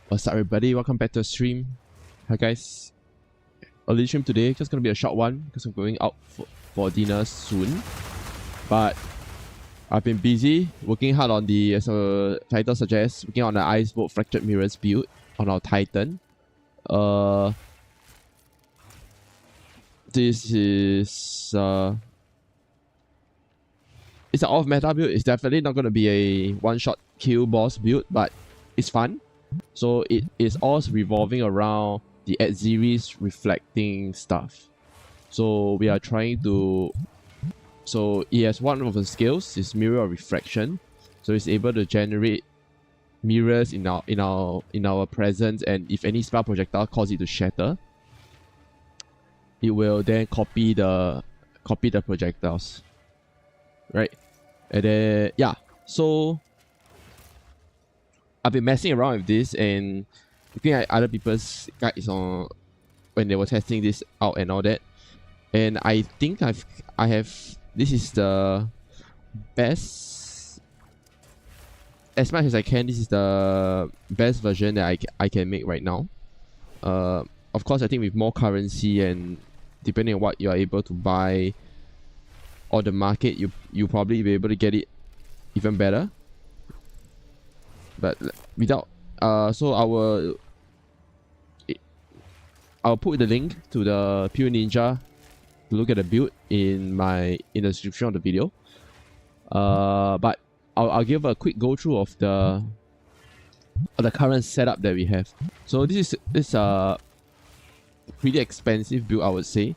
What's up, everybody? Welcome back to the stream. Hi guys. Early stream today, just gonna be a short one because I'm going out for dinner soon. But I've been busy working hard on the, as the title suggests, working on the Icebolt Fractured Mirrors build on our Titan. This is it's an off-meta build. It's definitely not gonna be a one-shot kill boss build, but it's fun. So it is all revolving around the Adziri's reflecting stuff. So we are trying to... So it has one of the skills, is Mirror of Refraction. So it's able to generate mirrors in our presence, and if any spell projectile cause it to shatter, it will then copy the projectiles. Right? And then yeah, so I've been messing around with this and looking at other people's guides on when they were testing this out and all that. And I think I have this is the best, as much as I can, this is the best version that I can make right now. Of course, I think with more currency and depending on what you are able to buy on the market, you probably be able to get it even better. But without so I'll put the link to the Pure Ninja to look at the build in the description of the video. But I'll give a quick go through of the current setup that we have. So this is a pretty expensive build, I would say.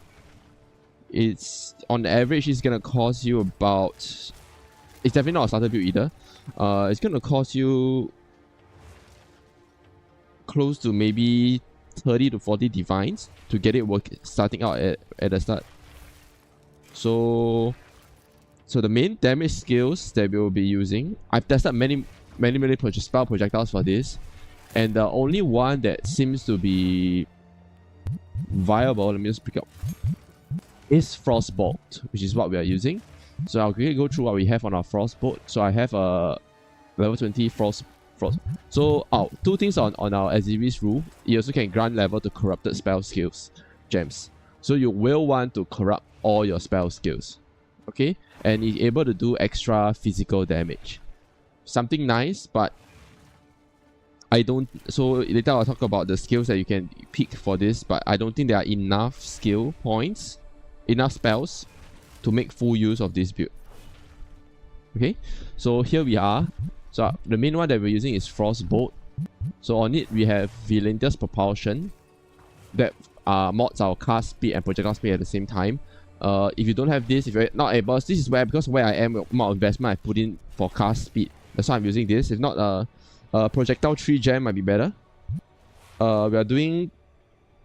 It's on average it's gonna cost you about, it's definitely not a starter build either. It's gonna cost you close to maybe 30 to 40 divines to get it starting out at the start. So the main damage skills that we will be using, I've tested many spell projectiles for this, and the only one that seems to be viable, let me just pick up, is Frostbolt, which is what we are using. So I'll quickly go through what we have on our Frostbolt. So I have a level 20 Frost. So two things on our Adziri's rule. You also can grant level to corrupted spell skills gems. So you will want to corrupt all your spell skills. Okay? And it's able to do extra physical damage. Something nice, but I don't... So later I'll talk about the skills that you can pick for this, but I don't think there are enough skill points, enough spells to make full use of this build. Okay? So here we are. So the main one that we're using is Frostbolt. So on it we have Relentless Propulsion that mods our cast speed and projectile speed at the same time. If you don't have this, if you're not able, this is because where I am, amount of investment I put in for cast speed. That's why I'm using this. If not, projectile 3 gem might be better. We are doing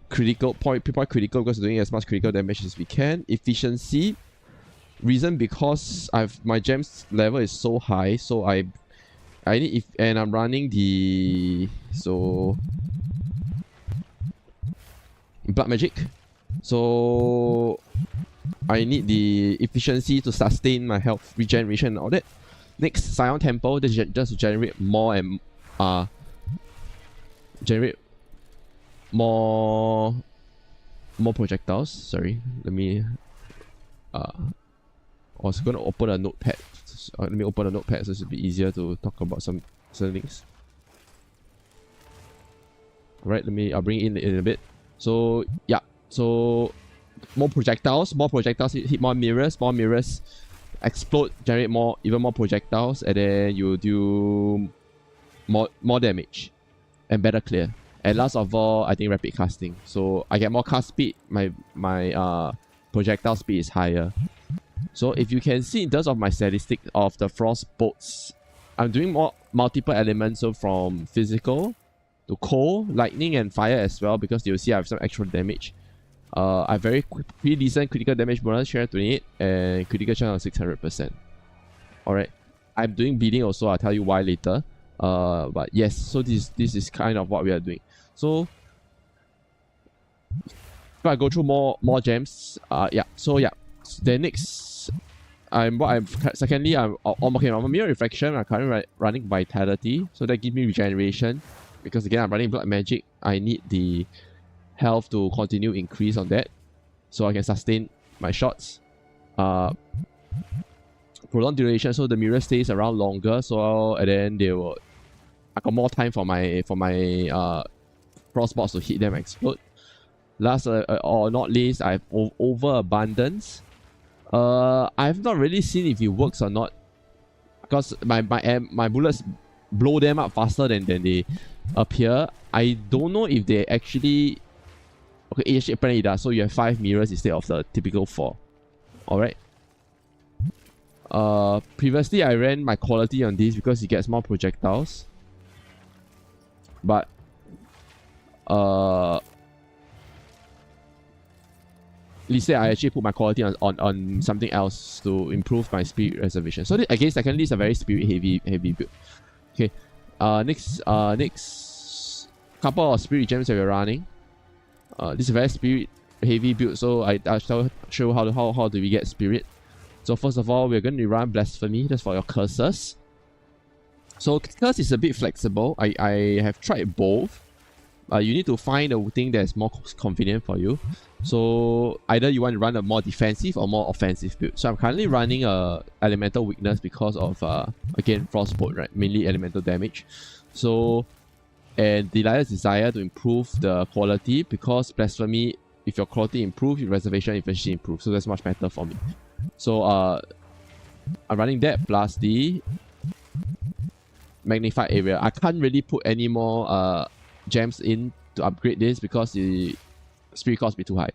critical point critical because we're doing as much critical damage as we can. Efficiency, reason because my gems level is so high, so I need, and I'm running the blood magic, so I need the efficiency to sustain my health regeneration and all that. Next, Scion Temple, just to generate more and more projectiles. Sorry, let me I was gonna open a notepad. Let me open a notepad so it'll be easier to talk about some certain things. Alright, I'll bring it in a bit. So yeah, so more projectiles hit more mirrors explode, generate even more projectiles, and then you do more damage and better clear. And last of all, I think rapid casting. So I get more cast speed, my projectile speed is higher. So if you can see in terms of my statistic of the Frostbolts, I'm doing multiple elements, so from physical to cold, lightning and fire as well, because you'll see I have some extra damage. I have pretty decent critical damage bonus, 328, and critical chance of 600%. Alright. I'm doing bleeding also, I'll tell you why later. But yes, so this is kind of what we are doing. So if I go through more gems, the next, I'm on Mirror Refraction. I'm currently running Vitality, so that gives me regeneration. because again I'm running blood magic. I need the health to continue increase on that, so I can sustain my shots. Prolonged duration, so the mirror stays around longer. So and then they will. I got more time for my crossbots to hit them and explode. Last or not least, I have overabundance. I've not really seen if it works or not, because my bullets blow them up faster than they appear. I don't know if they actually. Okay, apparently it does. So you have 5 mirrors instead of the typical 4. Alright. Previously I ran my quality on this because it gets more projectiles. But instead I actually put my quality on something else to improve my spirit reservation. So again, secondly, it's a very spirit heavy build. Okay. Next couple of spirit gems that we're running. This is a very spirit heavy build, so I'll show how do we get spirit. So first of all, we're going to run blasphemy. That's for your curses. So curse is a bit flexible. I have tried both. You need to find a thing that's more convenient for you. So either you want to run a more defensive or more offensive build. So I'm currently running a elemental weakness because of again frostbolt, right? Mainly elemental damage. So and Delilah's desire to improve the quality, because blasphemy, if your quality improves, your reservation efficiency improves. So that's much better for me. So I'm running that plus the magnified area. I can't really put any more gems in to upgrade this because the spirit cost be too high.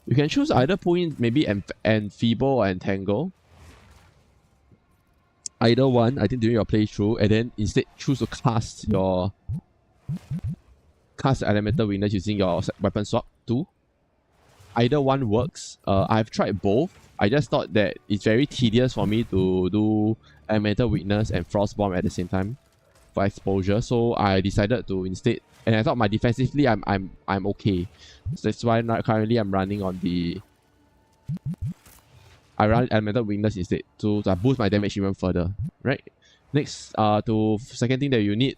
You can choose either put in maybe enfeeble or entangle. Either one, I think, during your playthrough, and then instead choose to cast elemental weakness using your weapon swap too. Either one works. I've tried both. I just thought that it's very tedious for me to do elemental weakness and frost bomb at the same time for exposure. So I decided to instead, and I thought my defensively I'm okay. So that's why currently I'm running on the. I run elemental weakness instead to boost my damage even further. Right. Next, second thing that you need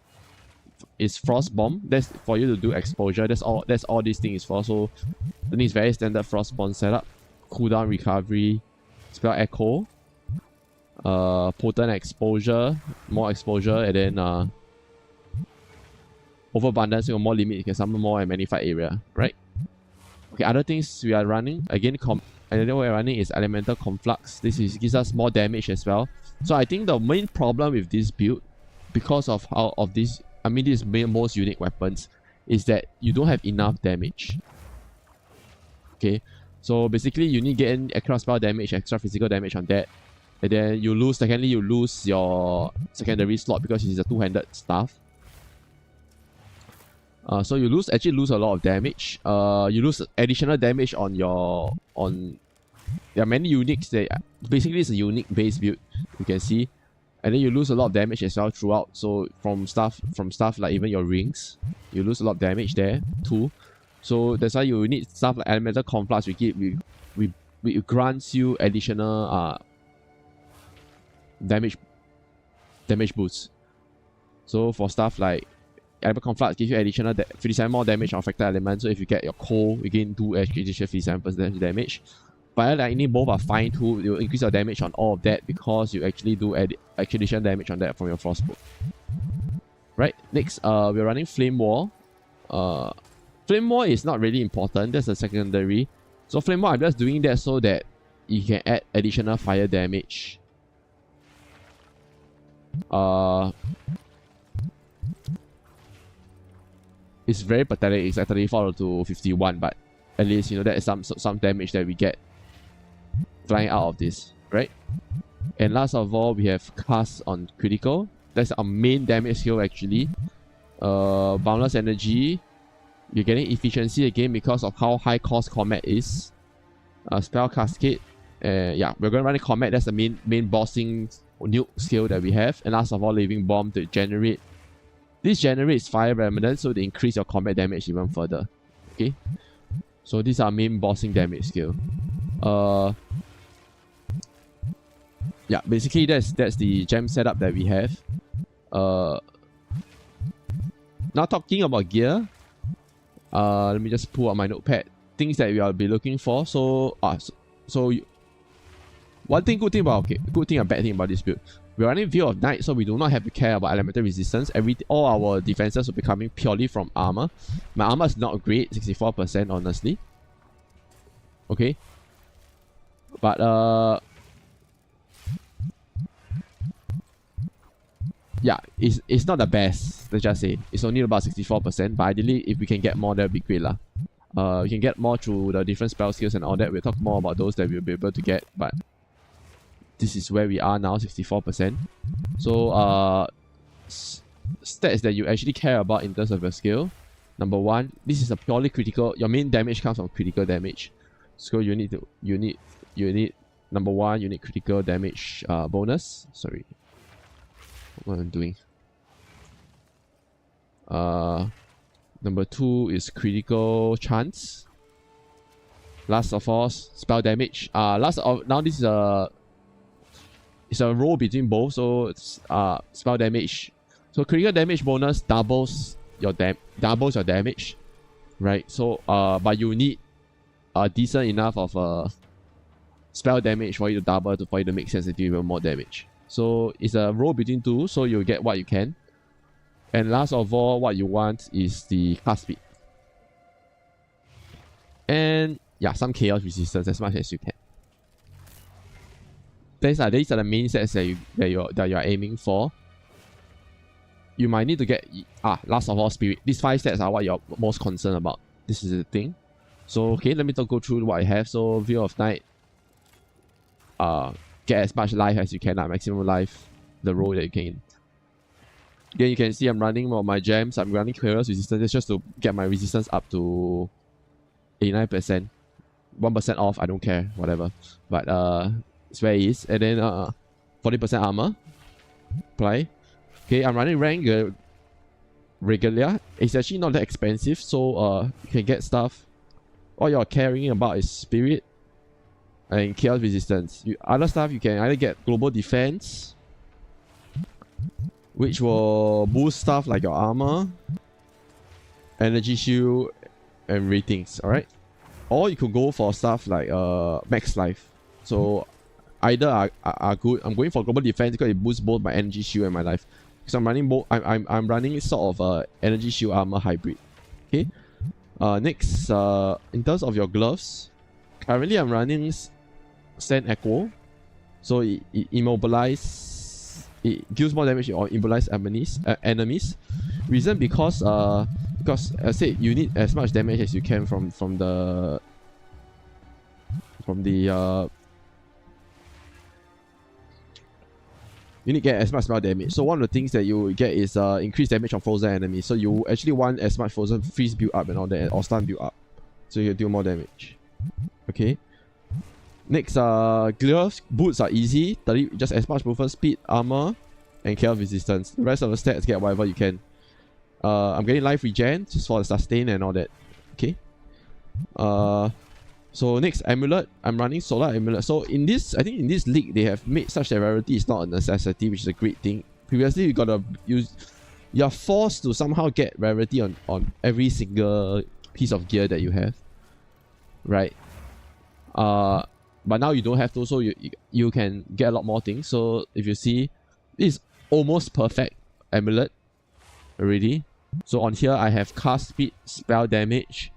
is frost bomb. That's for you to do exposure. That's all this thing is for. So the thing is very standard frost bomb setup. Cooldown recovery, spell echo, potent exposure, more exposure, and then overabundance, you more limit, you can summon more and magnified area, right? Okay, other things we are running, again, another way we're running is elemental conflux. This gives us more damage as well. So I think the main problem with this build, because of this most unique weapons, is that you don't have enough damage. Okay, so basically you need to get in extra spell damage, extra physical damage on that, and then you lose your secondary slot because it's a two-handed staff. So you actually lose a lot of damage. You lose additional damage on there are many uniques that basically it's a unique base build, you can see. And then you lose a lot of damage as well throughout. So from stuff like even your rings, you lose a lot of damage there too. So that's why you need stuff like elemental conflux. We grants you additional damage boosts. So for stuff like elemental conflux gives you additional 57 more damage on affected elements. So if you get your coal, you gain 2 additional 57% damage. Fire lightning both are fine too. You increase your damage on all of that because you actually do additional damage on that from your frostbolt. Right, next we're running flame wall. Flame wall is not really important, that's a secondary. So flame wall, I'm just doing that so that you can add additional fire damage. It's very pathetic, it's like 34 to 51, but at least you know that is some damage that we get flying out of this, right? And last of all, we have cast on critical. That's our main damage skill actually. Boundless energy. You're getting efficiency again because of how high cost combat is. Spell cascade. Yeah, we're going to run a combat. That's the main bossing nuke skill that we have. And last of all, living bomb to generate. This generates fire remnant, so they increase your combat damage even further. Okay. So these are main bossing damage skill. Yeah, basically that's the gem setup that we have. Now talking about gear, let me just pull out my notepad. Things that we will be looking for. So, one thing, good thing and bad thing about this build. We're running Veil of Night, so we do not have to care about elemental resistance. All our defenses will be coming purely from armor. My armor is not great, 64% honestly. Okay. But yeah, it's not the best, let's just say. It's only about 64%, but ideally if we can get more, that would be great lah. We can get more through the different spell skills and all that. We'll talk more about those that we'll be able to get, but this is where we are now, 64%. So stats that you actually care about in terms of your skill. Number one, this is a purely critical. Your main damage comes from critical damage. So you need number one, you need critical damage bonus. Sorry. What am I doing? Number two is critical chance. Last of all, spell damage. Now this is it's a roll between both, so it's spell damage. So critical damage bonus doubles your damage, right? So but you need a decent enough of spell damage for you to double for you to make sense and do even more damage. So it's a roll between two, so you get what you can. And last of all, what you want is the cast speed. And yeah, some chaos resistance as much as you can. These are the main sets that you're aiming for. You might need to get last of all spirit. These 5 sets are what you're most concerned about. This is the thing. So okay, let me go through what I have. So Veil of Night. Get as much life as you can, maximum life, the roll that you can. Again, you can see I'm running more of my gems. I'm running chaos resistance just to get my resistance up to 89%. 1% off, I don't care, whatever. But it's where it is. And then 40% armor. Apply. Okay, I'm running rank regular. It's actually not that expensive, so you can get stuff. All you're caring about is spirit and chaos resistance. Other stuff you can either get global defense, which will boost stuff like your armor, energy shield, and ratings. Alright? Or you could go for stuff like max life. So either are good. I'm going for global defense because it boosts both my energy shield and my life. Because I'm running both. I'm running sort of energy shield armor hybrid. Okay. Next, in terms of your gloves, currently I'm running Sand Echo, so it deals more damage or immobilize enemies. Reason because I said you need as much damage as you can from the you need to get as much spell damage. So one of the things that you get is increased damage from frozen enemies. So you actually want as much frozen freeze build up and all that, or stun build up, so you deal more damage. Okay. Next, gloves, boots are easy. 30, just as much movement speed, armor, and chaos resistance. The rest of the stats get whatever you can. I'm getting life regen just for the sustain and all that. Okay. So next, amulet. I'm running solar amulet. So I think in this league they have made such that rarity is not a necessity, which is a great thing. Previously you're forced to somehow get rarity on every single piece of gear that you have, right? But now you don't have to, so you can get a lot more things. So if you see, this is almost perfect amulet already. So on here I have cast speed, spell damage,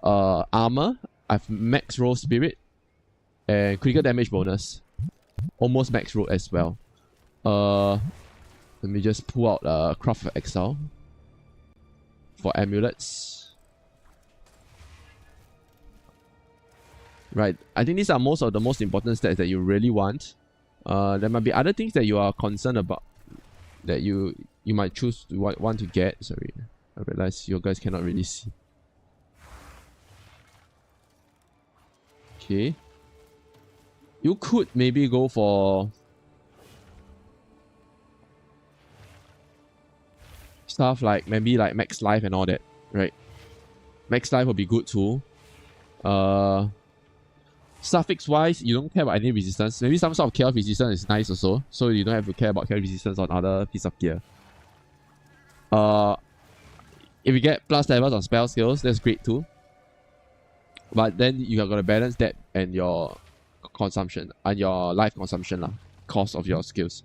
armor, I have max roll spirit, and critical damage bonus. Almost max roll as well. Let me just pull out Craft of Exile for amulets. Right, I think these are most of the most important stats that you really want. There might be other things that you are concerned about that you might choose to want to get. Sorry, I realize you guys cannot really see. Okay. You could maybe go for stuff like maybe like max life and all that, right? Max life will be good too. Suffix wise, you don't care about any resistance. Maybe some sort of chaos resistance is nice also, so you don't have to care about chaos resistance on other piece of gear. If you get plus levels on spell skills, that's great too. But then you are gonna balance that and your consumption and your life consumption lah, cost of your skills.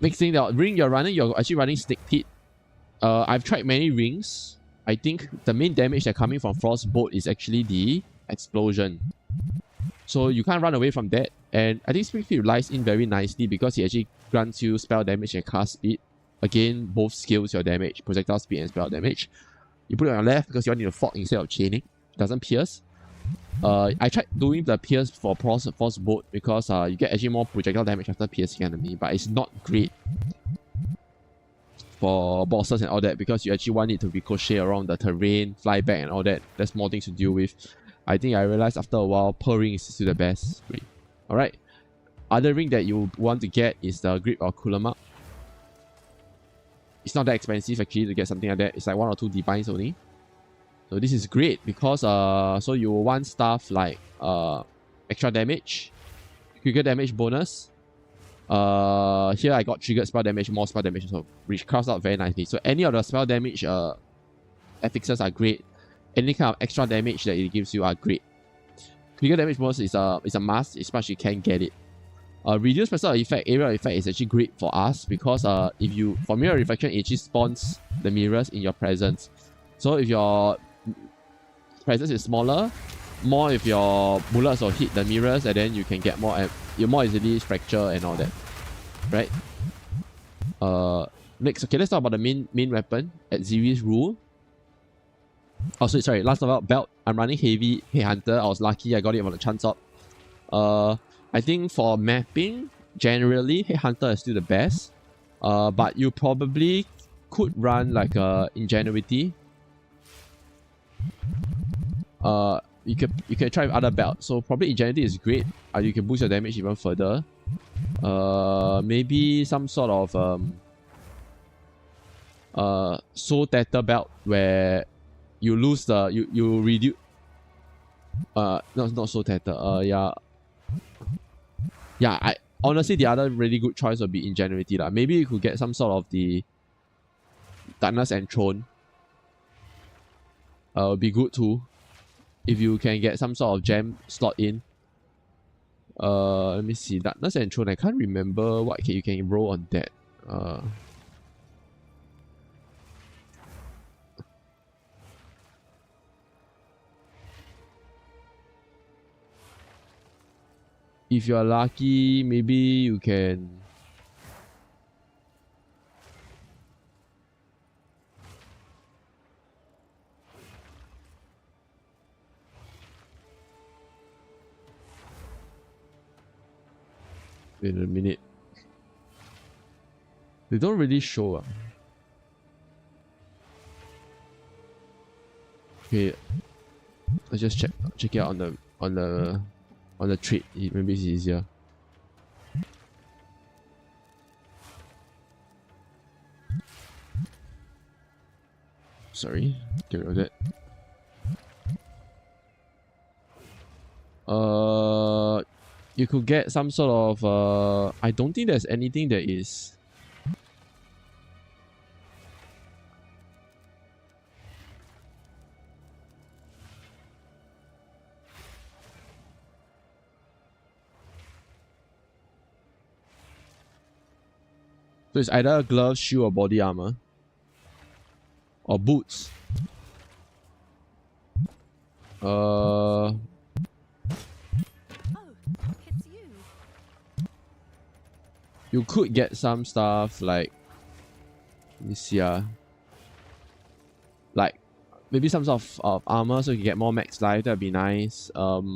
Next thing, the ring you're running, you're actually running Snake Pit. I've tried many rings. I think the main damage that coming from Frostbolt is actually the explosion. So you can't run away from that. And I think Snake Pit lies in very nicely because it actually grants you spell damage and cast speed. Again, both scales your damage, projectile speed and spell damage. You put it on your left because you want it to fog instead of chaining. It doesn't pierce. I tried doing the pierce for Frostbolt because you get actually more projectile damage after piercing enemy, but it's not great for bosses and all that because you actually want it to ricochet around the terrain, fly back and all that. There's more things to deal with. I think I realized after a while, Pearl Ring is still the best ring. Alright. Other ring that you want to get is the Grip of Kulamak. It's not that expensive actually to get something like that. It's like 1 or 2 divines only. So this is great because so you want stuff like extra damage, trigger damage bonus. Here I got triggered spell damage, more spell damage, so which crafts out very nicely. So any of the spell damage affixes are great. Any kind of extra damage that it gives you are great. Trigger damage bonus is a must, as much as you can get it. Reduce personal effect, area effect is actually great for us because if you for mirror reflection, it actually spawns the mirrors in your presence. So if your presence is smaller, more if your bullets will hit the mirrors, and then you can get more. You more easily fracture and all that, right? Next, okay, let's talk about the main weapon at Ziri's rule. Oh, sorry. Last of all, belt. I'm running heavy Headhunter. I was lucky. I got it on the chance up. I think for mapping, generally Headhunter is still the best. But you probably could run like Ingenuity. You can try with other belts. So probably Ingenuity is great. You can boost your damage even further. Maybe some sort of Soul Tether belt where you lose the you reduce. No, not Soul Tether. Yeah. I honestly, the other really good choice would be Ingenuity lah. Maybe you could get some sort of the Darkness Enthroned. Would be good too. If you can get some sort of gem slot in. Let me see. Darkness Enthroned. I can't remember what you can roll on that. If you're lucky, maybe you can. Wait a minute. They don't really show. Okay, let's just check it out on the trade. Maybe it's easier. Sorry, get rid of that. You could get some sort of I don't think there's anything that is so it's either gloves, shoe or body armor. Or boots. You could get some stuff like, let me see, like maybe some sort of armor so you can get more max life. That'd be nice. I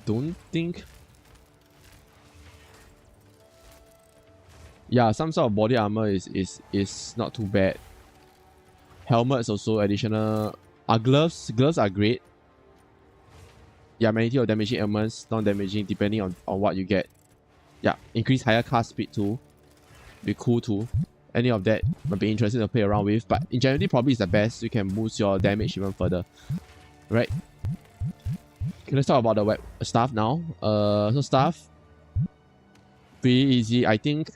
don't think. Yeah, some sort of body armor is not too bad. Helmets also additional. Gloves are great. Yeah, many of damaging elements, non-damaging depending on what you get. Yeah, increase higher cast speed too. Be cool too. Any of that might be interesting to play around with, but in general probably is the best. You can boost your damage even further. Right. Okay, let's talk about the staff now. So staff, pretty easy. I think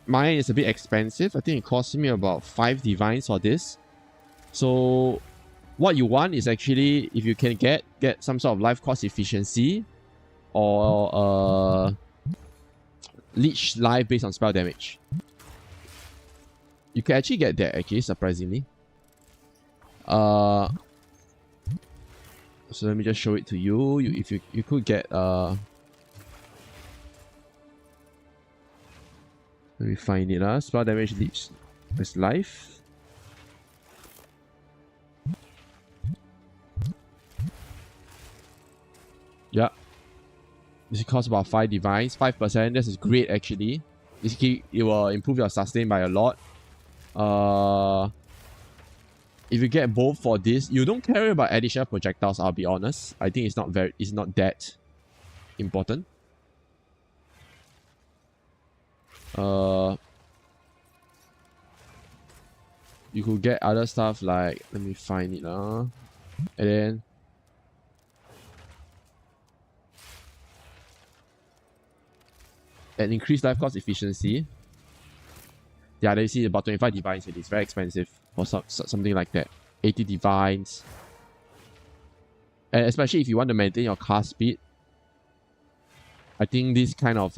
mine is a bit expensive. I think it cost me about 5 divines for this. So what you want is actually, if you can get some sort of life cost efficiency or leech life based on spell damage. You can actually get that, actually, surprisingly. So let me just show it to you. If you could get let me find it. Spell damage leech as life. Yeah. This costs about 5 divines, 5%. This is great, actually. Basically, it will improve your sustain by a lot. If you get both for this, you don't care about additional projectiles, I'll be honest. I think it's not that important. You could get other stuff like, let me find it and then an increased life cost efficiency. Yeah, they see about 25 divines. It is very expensive for something like that. 80 divines. And especially if you want to maintain your cast speed, I think this kind of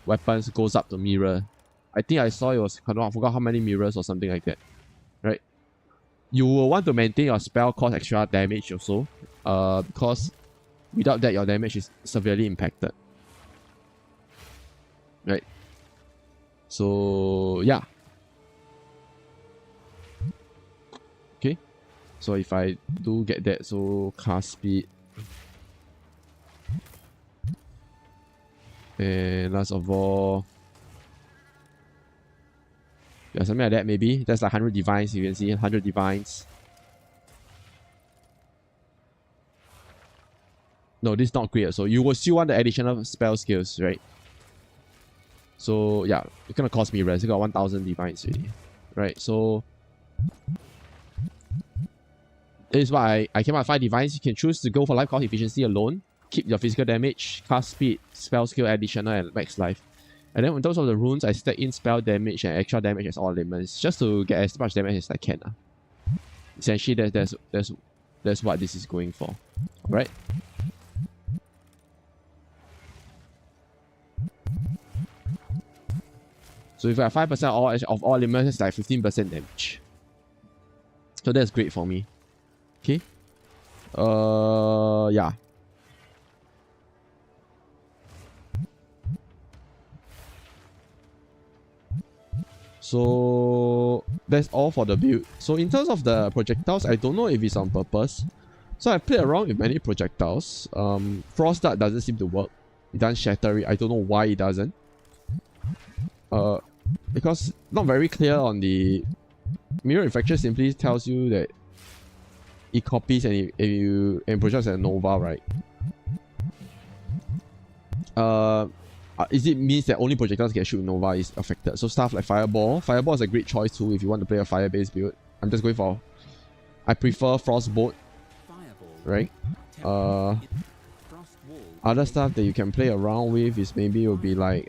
weapons goes up to mirror. I think I saw it was, I forgot how many mirrors or something like that. Right? You will want to maintain your spell cost extra damage also. Because without that, your damage is severely impacted. Right? So yeah. Okay. So if I do get that, so cast speed. And last of all, yeah, something like that maybe. That's like 100 divines, you can see 100 divines. No, this is not great. So you will still want the additional spell skills, right? So yeah, it's gonna cost me rest. I got 1000 divines already. Right, so this is why I came out with 5 divines. You can choose to go for life cost efficiency alone, keep your physical damage, cast speed, spell skill additional, and max life. And then in terms of the runes, I stack in spell damage and extra damage as all elements, just to get as much damage as I can. Essentially, that's what this is going for. Alright. So if I have 5% of all elements, it's like 15% damage. So that's great for me. Okay. Yeah. So that's all for the build. So in terms of the projectiles, I don't know if it's on purpose. So I played around with many projectiles. Frost Dart doesn't seem to work. It doesn't shatter it. I don't know why it doesn't. Because not very clear on the mirror reflection. Simply tells you that it copies and projects a nova, right? Is it means that only projectiles can shoot nova is affected. So stuff like fireball. Fireball is a great choice too if you want to play a fire-based build. I'm just going for, I prefer frostbolt, right? Other stuff that you can play around with is maybe will be like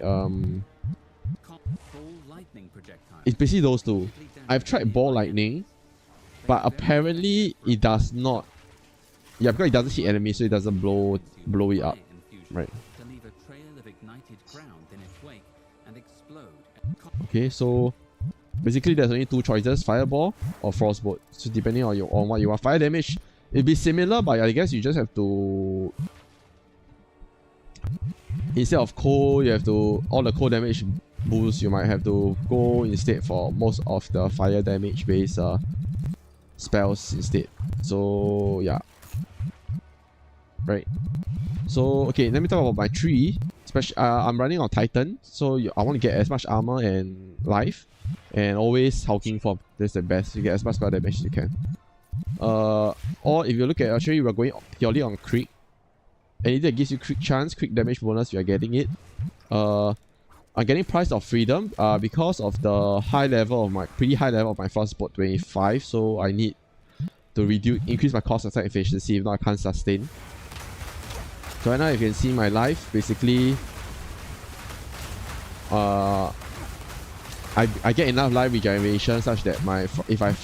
it's basically those two. I've tried ball lightning, but apparently it does not. Yeah, because it doesn't hit enemies, so it doesn't blow it up, right? Okay, so basically there's only 2 choices: fireball or frostbolt. So depending on what you want. Fire damage, it'll be similar, but I guess you just have to, instead of cold, you have to, all the cold damage boost, you might have to go instead for most of the fire damage based spells instead. So yeah, right. So okay, let me talk about my tree. Especially I'm running on Titan, so I want to get as much armor and life, and always hulking form. That's the best. You get as much spell damage as you can. Or if you look at, actually we're going purely on crit, and either it gives you crit chance, crit damage bonus, you are getting it. I'm getting Price of Freedom because of the pretty high level of my frostbolt 25, so I need to increase my cost attack efficiency, if not I can't sustain. So right now you can see my life, basically I get enough life regeneration such that if I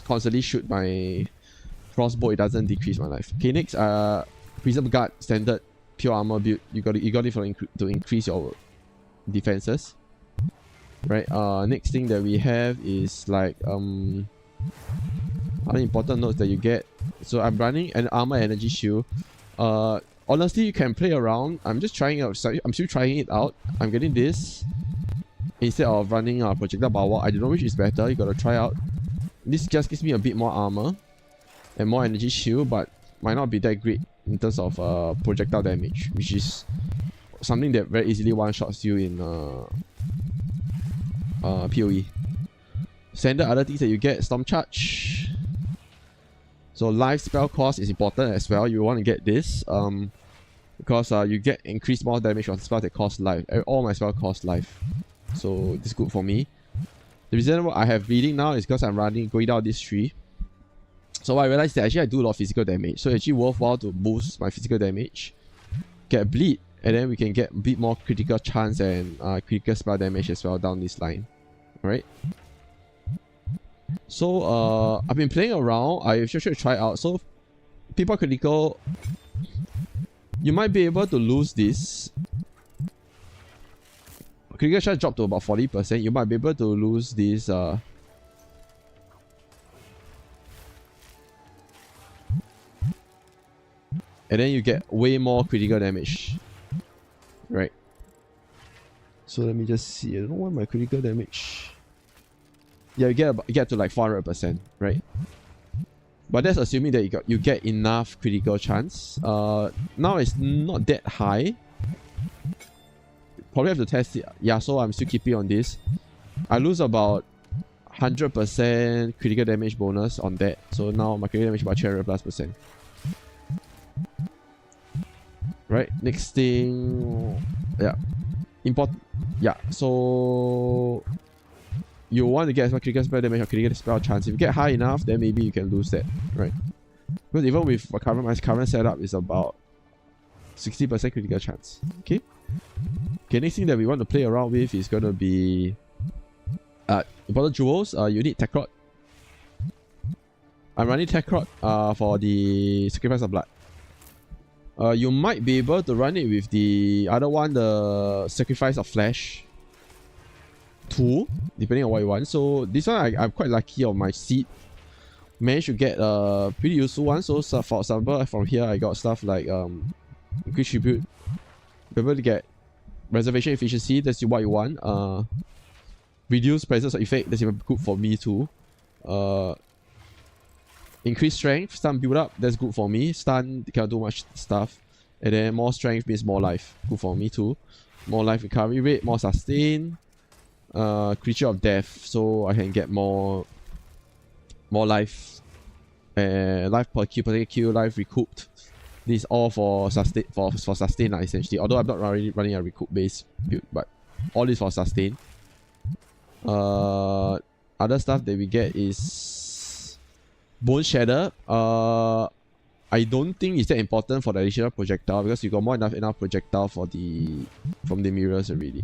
constantly shoot my crossbow, it doesn't decrease my life. Okay, next, Prism Guard standard pure armor build. You got it to increase your defenses. Right. Next thing that we have is like other important notes that you get. So I'm running an armor energy shield. Honestly, you can play around. I'm just trying it out. I'm still trying it out. I'm getting this instead of running a projectile power. I don't know which is better. You gotta try out. This just gives me a bit more armor and more energy shield, but might not be that great in terms of projectile damage, which is something that very easily one-shots you in PoE. Standard other things that you get: Storm Charge. So life spell cost is important as well. You want to get this because you get increased more damage on spells that cost life. All my spells cost life, so this is good for me. The reason why I have bleeding now is because I'm going down this tree. So I realized that actually I do a lot of physical damage. So it's actually worthwhile to boost my physical damage, get bleed, and then we can get a bit more critical chance and critical spell damage as well down this line. Alright. So I've been playing around. I should try out. So people critical, you might be able to lose this. Critical chance drop to about 40%. You might be able to lose this and then you get way more critical damage. Right. So let me just see. I don't know why my critical damage. Yeah, you get to like 400%, right? But that's assuming that you get enough critical chance. Now it's not that high. Probably have to test it. Yeah, so I'm still keeping on this. I lose about 100% critical damage bonus on that. So now my critical damage is about 300+%. Right, next thing, yeah, yeah, so you want to get as much critical spell damage or critical spell chance. If you get high enough, then maybe you can lose that, right? Because even with my current setup is about 60% critical chance. Okay, next thing that we want to play around with is going to be important jewels. You need Tech Rod. I'm running Tech Rod for the Sacrifice of Blood. You might be able to run it with the other one, the Sacrifice of Flesh 2, depending on what you want. So this one I'm quite lucky on my seed. Managed to get a pretty useful one. So for example, from here I got stuff like increased tribute. Be able to get reservation efficiency, that's what you want. Reduce presence of effect, that's even good for me too. Increased strength, stun build up, that's good for me. Stun cannot do much stuff. And then more strength means more life, good for me too. More life recovery rate, more sustain. Creature of death, so I can get more life. Life per kill, particular kill, life recouped. This is all for sustain for sustain essentially. Although I'm not running a recoup based build, but all this for sustain. Other stuff that we get is Bone Shatter. I don't think it's that important for the additional projectile because you got more enough projectile from the mirrors already.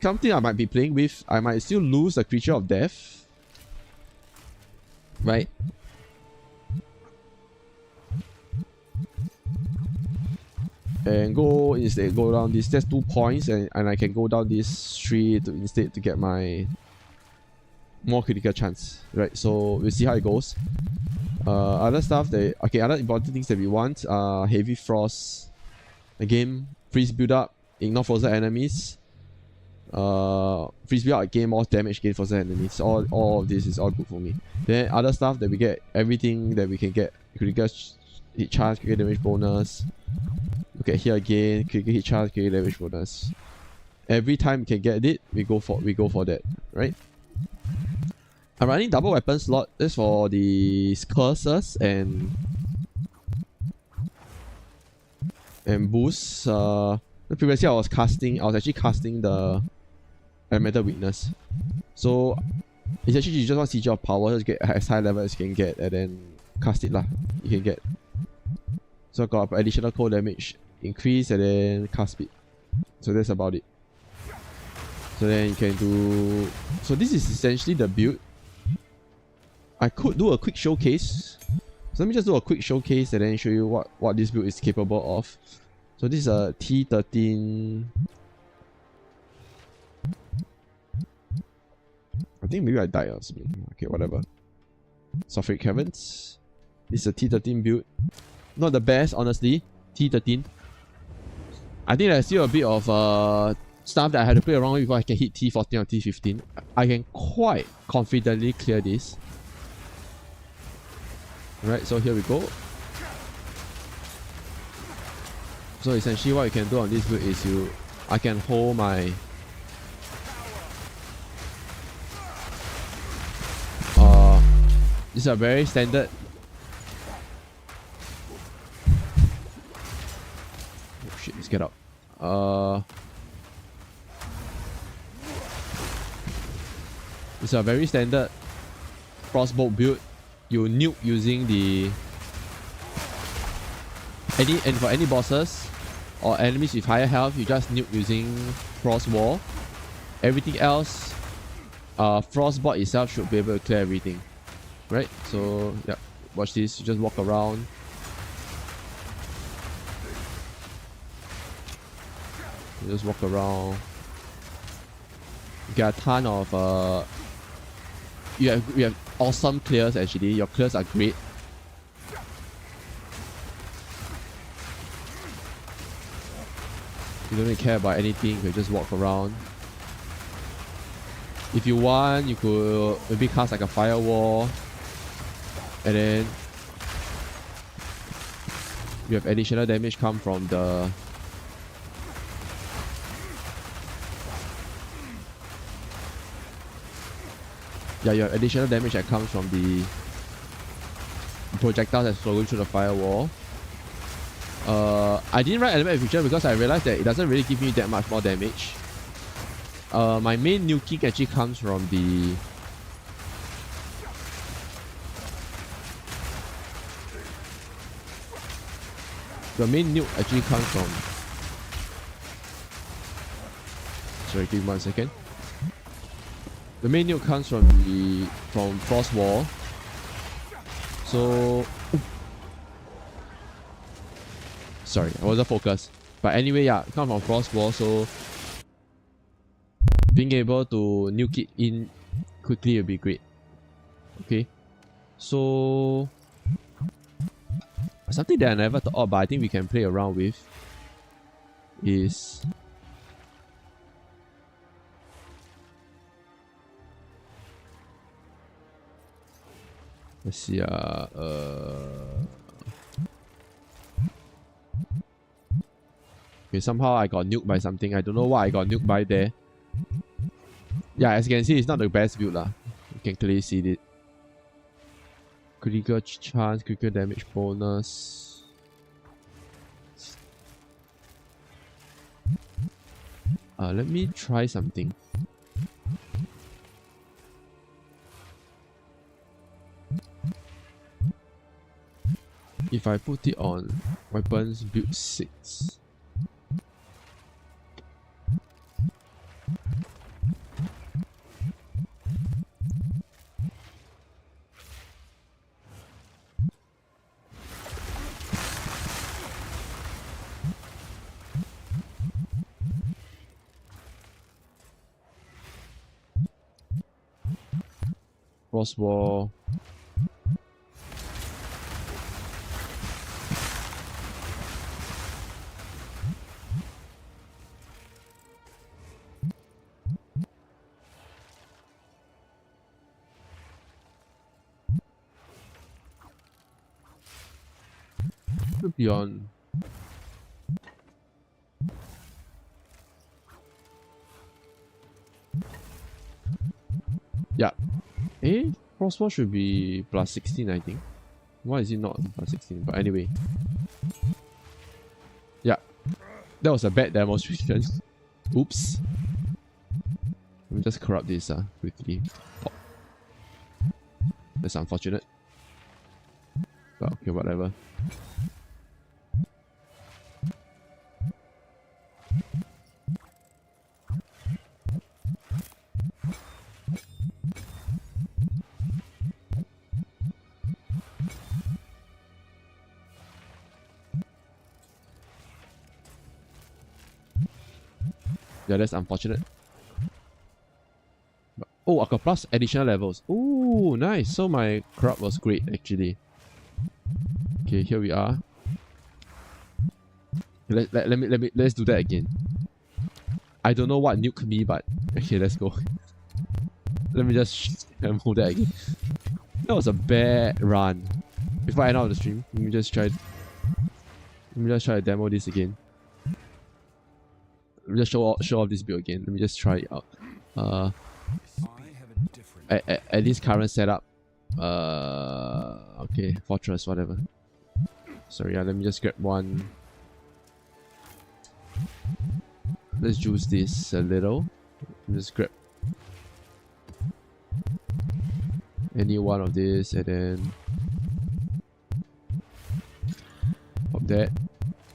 Something I might be playing with, I might still lose the Creature of Death. Right? And go down this. That's 2 points, and I can go down this tree instead to get my more critical chance, right? So we'll see how it goes. Other stuff other important things that we want are Heavy Frost. Again, freeze build up, ignore frozen enemies. Freeze build up, gain more damage against frozen enemies. All of this is all good for me. Then other stuff that we get, everything that we can get, critical hit charge, critical damage bonus. Look at here again, critical hit charge, critical damage bonus. Every time we can get it, we go for that, right? I'm running double weapon slot. That's for the curses and boosts. Previously I was actually casting the elemental weakness. So it's actually you just want Siege of Power, just get as high level as you can get and then cast it lah. You can get. So I got additional cold damage increase and then cast speed. So that's about it. So then you can do... So this is essentially the build. I could do a quick showcase. So let me just do a quick showcase and then show you what this build is capable of. So this is a T13... I think maybe I died or something. Okay, whatever. Sulfuric Caverns. This is a T13 build. Not the best, honestly. T13. I think there's still a bit of stuff that I had to play around with before I can hit T14 or T15. I can quite confidently clear this. Alright, so here we go. So essentially what you can do on this build is I can hold my these are very standard. Oh shit, let's get up. It's a very standard Frostbolt build. You nuke using the for any bosses or enemies with higher health, you just nuke using Frost Wall. Everything else, Frostbot itself should be able to clear everything. Right? So yeah, watch this, you just walk around. You just walk around. You get a ton of you have awesome clears actually. Your clears are great. You don't really care about anything, you can just walk around. If you want, you could maybe cast like a firewall. And then you have additional damage come from the you have additional damage that comes from the projectiles that's flowing through the firewall. I didn't write element feature because I realized that it doesn't really give me that much more damage. My main nuking actually comes from the main nuke actually comes from... Sorry, give me 1 second. The main nuke comes from Frost Wall. So... Sorry, I wasn't focused. But anyway, yeah, it comes from Frost Wall, so... Being able to nuke it in quickly will be great. Okay. So... Something that I never thought of, but I think we can play around with is... Let's see, okay, somehow I got nuked by something. I don't know why I got nuked by there. Yeah, as you can see, it's not the best build lah. You can clearly see it. Critical chance, critical damage bonus. Let me try something. If I put it on weapons build 6. Crossbow. Beyond. Yeah. Crossbow should be plus 16, I think. Why is it not plus 16? But anyway. Yeah. That was a bad demonstration. Oops. Let me just corrupt this quickly. Pop. That's unfortunate. But okay, whatever. Yeah, that's unfortunate. But, oh, I got plus additional levels. Ooh, nice. So my corrupt was great actually. Okay, here we are. Let's do that again. I don't know what nuked me, but okay, let's go. Let me just move that again. That was a bad run. Before I end out the stream, let me just try to demo this again. Let me just show off this build again. Let me just try it out. At this current setup. Okay, fortress, whatever. Sorry, yeah, let me just grab one. Let's juice this a little. Just grab any one of this and then pop that.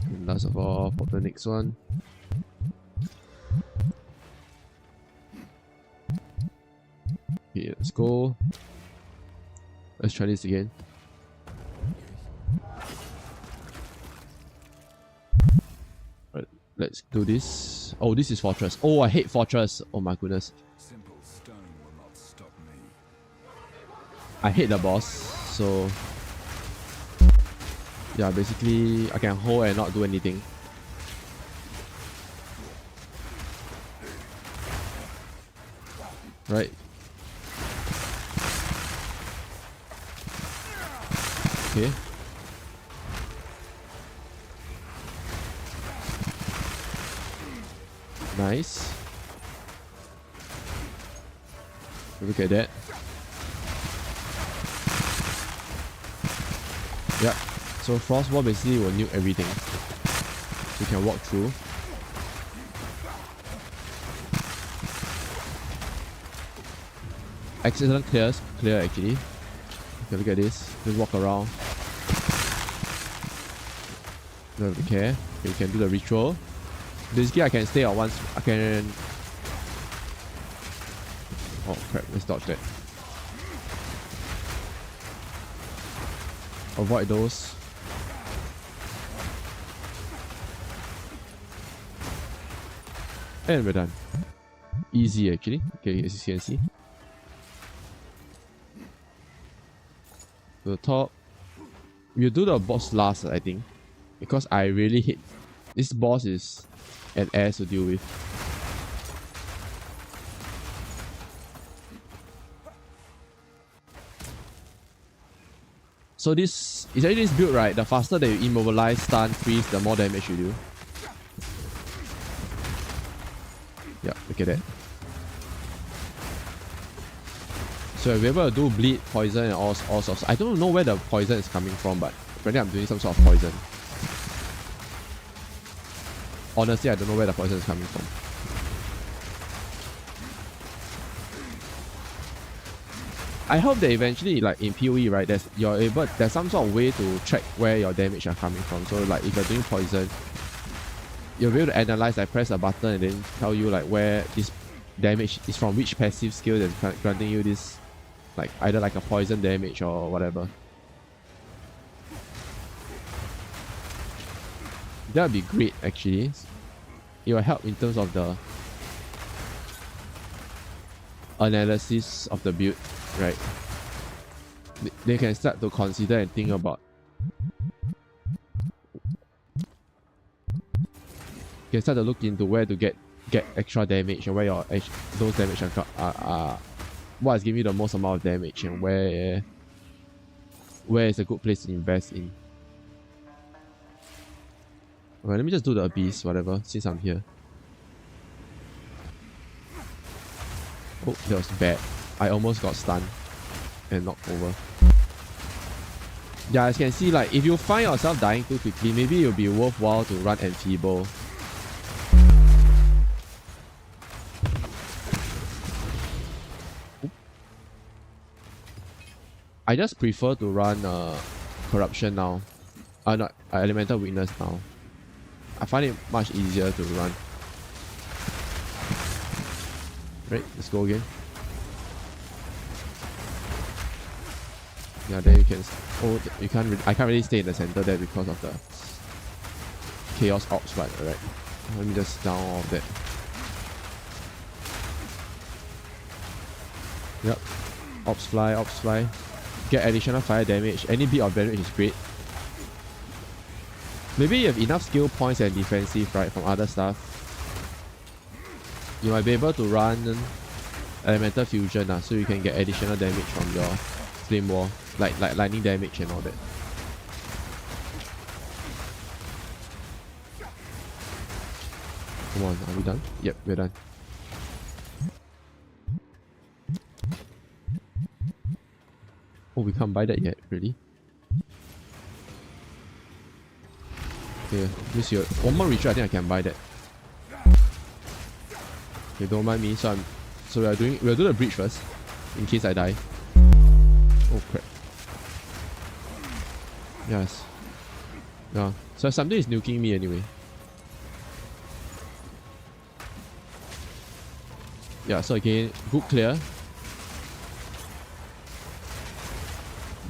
And last of all, pop the next one. Okay, let's go. Let's try this again. Right, let's do this. Oh, this is fortress. Oh, I hate fortress. Oh my goodness. Simple stone will not stop me. I hate the boss, so yeah, basically I can hold and not do anything. Right. Okay. Nice. Look at that. Yep. So Frostwall basically will nuke everything. You can walk through. Accident clear actually. Okay, look at this. Just walk around. Don't have to care. Okay, you can do the ritual. Basically I can stay on once. I can. Oh crap, let's dodge that. Avoid those. And we're done. Easy actually. Okay, as you can see. To the top. We'll do the boss last, I think. Because I really hate... This boss is an ass to deal with. So this... Essentially this build, right? The faster that you immobilize, stun, freeze, the more damage you do. Yeah, look at that. So I'll be able to do bleed, poison and all sorts. I don't know where the poison is coming from, but apparently I'm doing some sort of poison. Honestly, I don't know where the poison is coming from. I hope that eventually, like in PoE, right, there's some sort of way to track where your damage are coming from. So like if you're doing poison, you'll be able to analyze, like press a button and then tell you like where this damage is from, which passive skill that's granting you this, like either like a poison damage or whatever. That would be great actually. It will help in terms of the analysis of the build, right? They can start to consider and think about. You can start to look into where to get extra damage and where your those damage are what is giving you the most amount of damage and where is a good place to invest in. Okay, let me just do the abyss, whatever, since I'm here. Oh, that was bad. I almost got stunned and knocked over. Yeah, as you can see, like if you find yourself dying too quickly, maybe it'll be worthwhile to run Enfeeble. I just prefer to run Corruption now. Not Elemental Weakness now. I find it much easier to run. Right, let's go again. Yeah, there you can. Oh, you can't. I can't really stay in the center there because of the Chaos Ops, but alright. Let me just down all of that. Yep. Ops fly, ops fly. Get additional fire damage. Any bit of damage is great. Maybe you have enough skill points and defensive, right, from other stuff. You might be able to run elemental fusion, so you can get additional damage from your flame wall, like lightning damage and all that. Come on, are we done? Yep, we're done. Oh, we can't buy that yet, really? Okay, this here. One more retreat, I think I can buy that. Okay, don't mind me. So we'll do the bridge first, in case I die. Oh crap. Yes. Yeah. So something is nuking me anyway. Yeah, so again, good clear.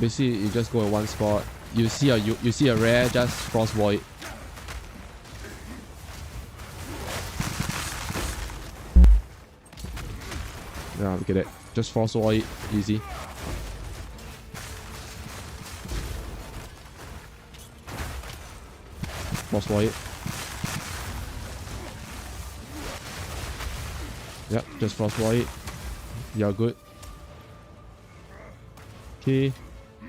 Basically, you just go in one spot. You see a rare, just frost void. Yeah, look at that. Just frost void, easy. Frost void. Yep, just frost void. You're good. Okay.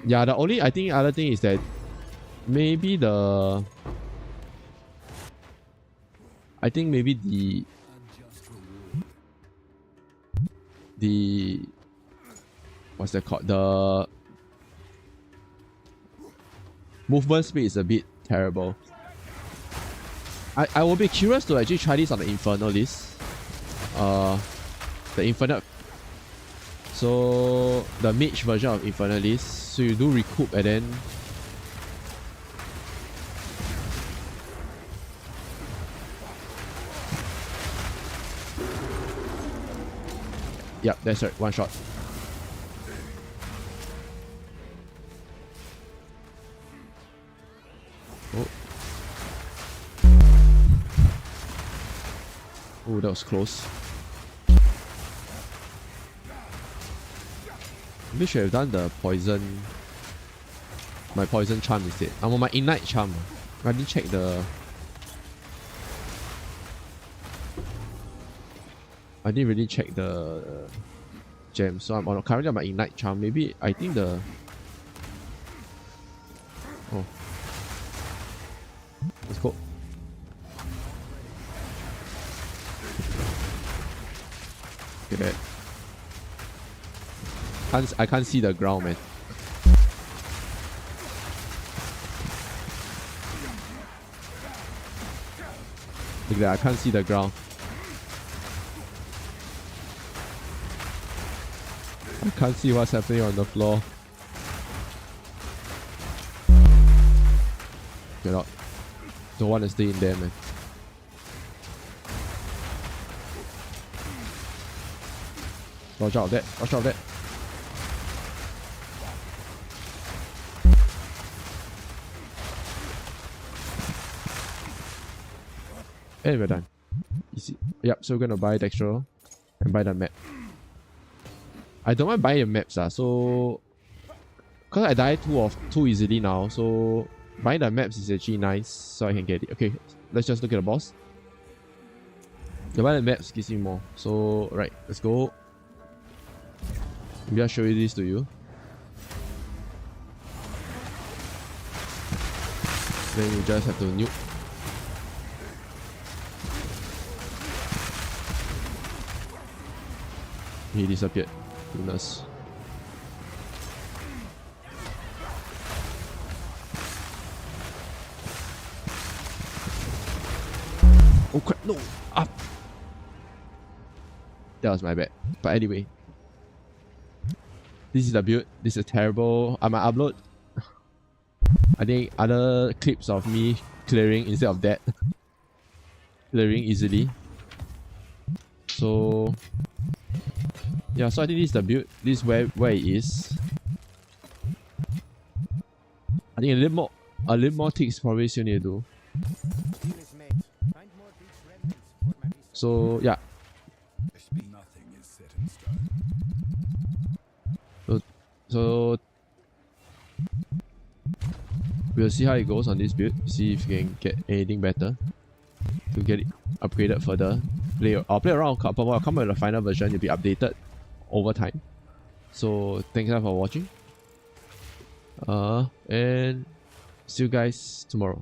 Yeah, the only other thing is that maybe the what's that called? The movement speed is a bit terrible. I will be curious to actually try this on the Infernalist. The Infinite. So the mage version of Infernalist. So you do recoup and then yep, that's right, one shot. Oh. Oh, that was close. Maybe should have done the poison. My poison charm instead. I'm on my ignite charm. I didn't check the. I didn't really check the gem, so I'm currently on my ignite charm. Maybe I think the. Oh. Let's go. Look at that. I can't see the ground, man. Look at that, I can't see the ground. I can't see what's happening on the floor. Get out. Don't want to stay in there, man. Watch out of that. Watch out of that. And we're done. Easy. Yep, so we're gonna buy Dextro and buy the map. I don't mind buying the maps, so because I die too easily now, so buying the maps is actually nice, so I can get it. Okay, let's just look at the boss. The buy the maps gives me more. So right, let's go. Maybe I'll show you this to you. Then you just have to nuke. He disappeared. Goodness. Oh crap, no! Up! That was my bad. But anyway. This is the build. This is terrible. I might upload I think other clips of me clearing instead of that. Clearing easily. So yeah, so I think this is the build. This is where it is. I think a little more ticks probably still need to do. So yeah. Nothing is set in stone. So we'll see how it goes on this build. See if we can get anything better to get it upgraded further. I'll play around a couple more. I'll come with the final version. It'll be updated over time. So thanks a lot for watching. And see you guys tomorrow.